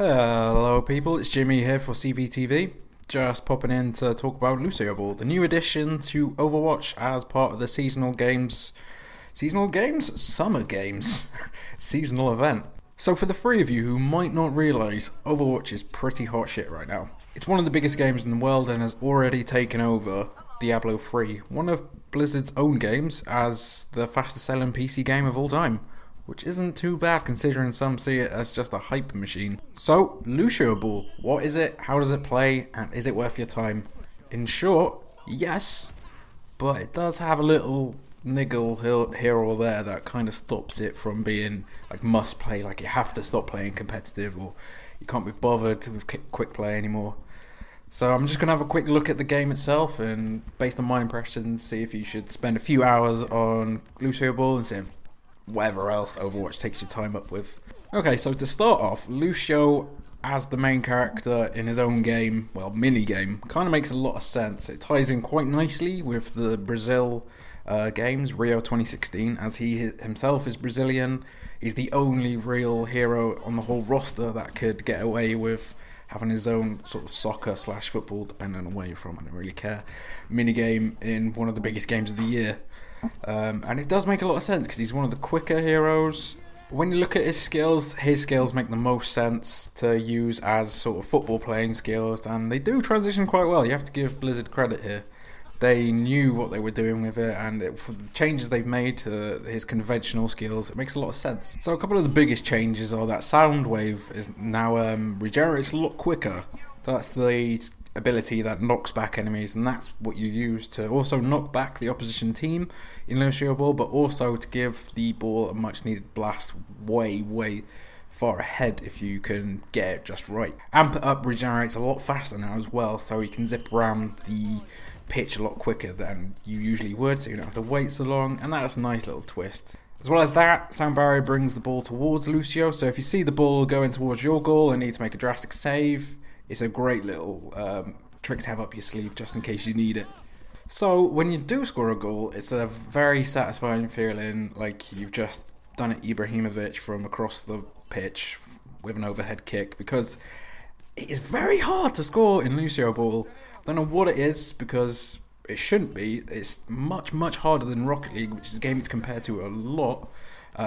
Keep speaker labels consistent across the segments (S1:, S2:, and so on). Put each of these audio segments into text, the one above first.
S1: Hello people, it's Jimmy here for CVTV. Just popping in to talk about Lucioball, the new addition to Overwatch as part of the seasonal games, summer games, seasonal event. So for the three of you who might not realise, Overwatch is pretty hot shit right now. It's one of the biggest games in the world and has already taken over Diablo 3, one of Blizzard's own games, as the fastest selling PC game of all time. Which isn't too bad considering some see it as just a hype machine. So, Lucioball, what is it, how does it play, and is it worth your time? In short, yes, but it does have a little niggle here or there that kind of stops it from being like must play, like you have to stop playing competitive or you can't be bothered with quick play anymore. So I'm just going to have a quick look at the game itself and based on my impressions see if you should spend a few hours on Lucioball and see if whatever else Overwatch takes your time up with. Okay, so to start off, Lucio as the main character in his own game, well, mini-game, kind of makes a lot of sense. It ties in quite nicely with the Brazil games, Rio 2016, as he himself is Brazilian. He's the only real hero on the whole roster that could get away with having his own sort of soccer/football, depending on where you're from, I don't really care, mini-game in one of the biggest games of the year. And it does make a lot of sense because he's one of the quicker heroes. When you look at his skills make the most sense to use as sort of football playing skills, and they do transition quite well. You have to give Blizzard credit here. They knew what they were doing with it, and for the changes they've made to his conventional skills, it makes a lot of sense. So a couple of the biggest changes are that sound wave is now regenerates a lot quicker. So that's the ability that knocks back enemies, and that's what you use to also knock back the opposition team in Lucioball, but also to give the ball a much needed blast way far ahead if you can get it just right. Amp It Up regenerates a lot faster now as well, so you can zip around the pitch a lot quicker than you usually would, so you don't have to wait so long, and that's a nice little twist. As well as that, Sound Barrier brings the ball towards Lucio, so if you see the ball going towards your goal and need to make a drastic save, it's a great little trick to have up your sleeve just in case you need it. So when you do score a goal, it's a very satisfying feeling, like you've just done it Ibrahimovic from across the pitch with an overhead kick, because it is very hard to score in Lucioball. I don't know what it is, because it shouldn't be. It's much harder than Rocket League, which is a game it's compared to a lot.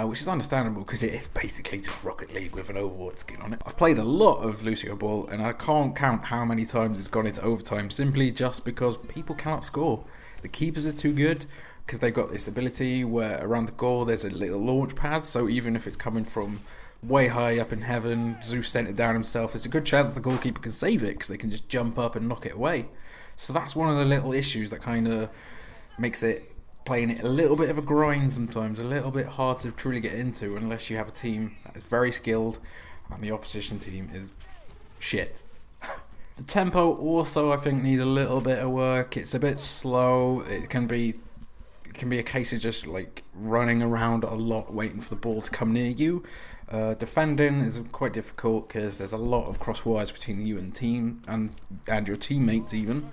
S1: Which is understandable because it is basically just Rocket League with an Overwatch skin on it. I've played a lot of Lucioball and I can't count how many times it's gone into overtime simply just because people cannot score. The keepers are too good because they've got this ability where around the goal there's a little launch pad, so even if it's coming from way high up in heaven, Zeus sent it down himself, there's a good chance the goalkeeper can save it because they can just jump up and knock it away. So that's one of the little issues that kind of makes it playing it a little bit of a grind sometimes, a little bit hard to truly get into unless you have a team that is very skilled and the opposition team is shit. The tempo also I think needs a little bit of work. It's a bit slow. It can be a case of just like running around a lot waiting for the ball to come near you. Defending is quite difficult because there's a lot of crosswires between you and team and your teammates even.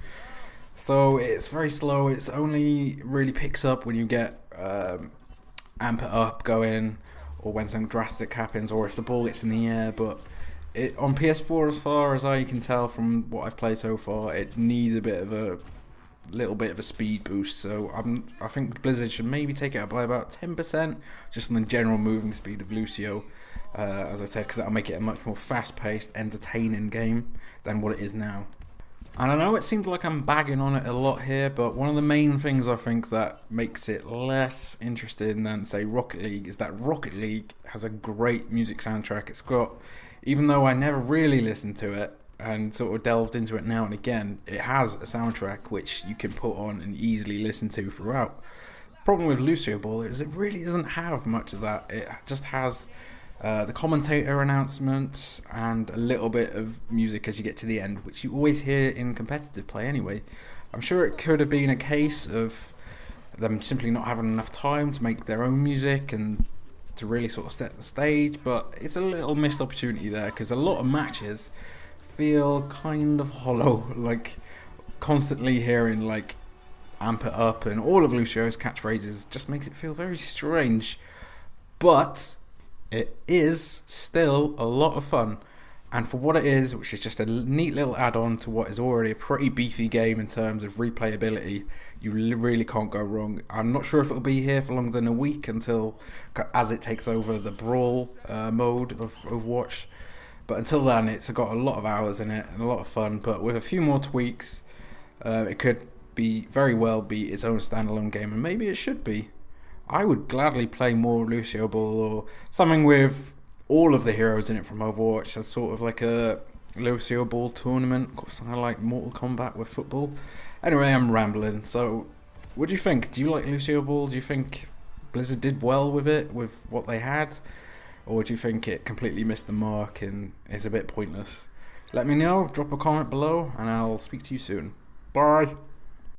S1: So it's very slow. It's only really picks up when you get Amp It Up going, or when something drastic happens, or if the ball gets in the air. But it on PS4, as far as I can tell from what I've played so far, it needs a little bit of a speed boost. So I think Blizzard should maybe take it up by about 10%, just on the general moving speed of Lucio. As I said, because that'll make it a much more fast-paced, entertaining game than what it is now. And I know it seems like I'm bagging on it a lot here, but one of the main things I think that makes it less interesting than, say, Rocket League is that Rocket League has a great music soundtrack. It's got, even though I never really listened to it and sort of delved into it now and again, it has a soundtrack which you can put on and easily listen to throughout. The problem with Lucioball is it really doesn't have much of that. It just has the commentator announcements and a little bit of music as you get to the end, which you always hear in competitive play anyway. I'm sure it could have been a case of them simply not having enough time to make their own music and to really sort of set the stage, but it's a little missed opportunity there because a lot of matches feel kind of hollow, like constantly hearing like Amp It Up and all of Lucio's catchphrases just makes it feel very strange, but it is still a lot of fun. And for what it is, which is just a neat little add-on to what is already a pretty beefy game in terms of replayability, you really can't go wrong. I'm not sure if it'll be here for longer than a week as it takes over the Brawl mode of Overwatch. But until then, it's got a lot of hours in it and a lot of fun. But with a few more tweaks, it could very well be its own standalone game, and maybe it should be. I would gladly play more Lucioball or something with all of the heroes in it from Overwatch as sort of like a Lucioball tournament, kind of like Mortal Kombat with football. Anyway, I'm rambling. So, what do you think? Do you like Lucioball? Do you think Blizzard did well with it, with what they had? Or do you think it completely missed the mark and is a bit pointless? Let me know, drop a comment below, and I'll speak to you soon. Bye!